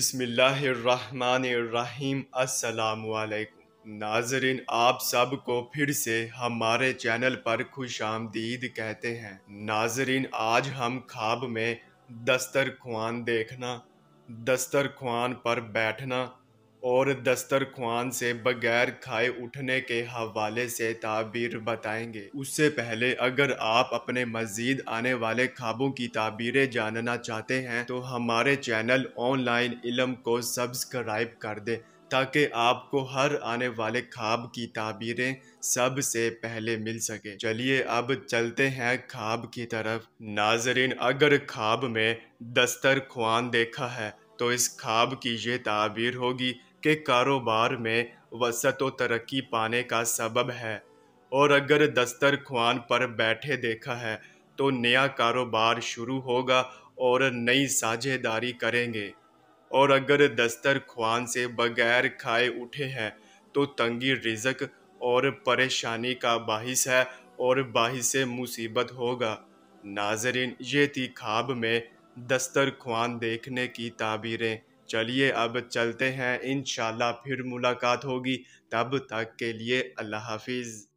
बिस्मिल्लाहिर्रहमानिर्रहीम। अस्सलाम वालेकुम नाजरीन, आप सब को फिर से हमारे चैनल पर खुश आमदीद कहते हैं। नाजरीन, आज हम ख्वाब में दस्तरख्वान देखना, दस्तरख्वान पर बैठना और दस्तरख्वान से बगैर खाए उठने के हवाले से ताबीर बताएंगे। उससे पहले अगर आप अपने मज़ीद आने वाले ख्वाबों की ताबीरें जानना चाहते हैं तो हमारे चैनल ऑनलाइन इल्म को सब्सक्राइब कर दें ताकि आपको हर आने वाले ख्वाब की ताबीरें सबसे पहले मिल सके। चलिए अब चलते हैं ख्वाब की तरफ। नाजरीन, अगर ख्वाब में दस्तरख्वान देखा है तो इस ख्वाब की ये ताबीर होगी कि कारोबार में वसअत व तरक्की पाने का सबब है। और अगर दस्तरख्वान पर बैठे देखा है तो नया कारोबार शुरू होगा और नई साझेदारी करेंगे। और अगर दस्तरख्वान से बगैर खाए उठे हैं तो तंगी रिज़्क और परेशानी का बाहिस है और बाहिस मुसीबत होगा। नाजरीन, ये थी ख्वाब में दस्तरख्वान देखने की ताबीरें। चलिए अब चलते हैं, इंशाल्लाह फिर मुलाकात होगी। तब तक के लिए अल्लाह हाफिज़।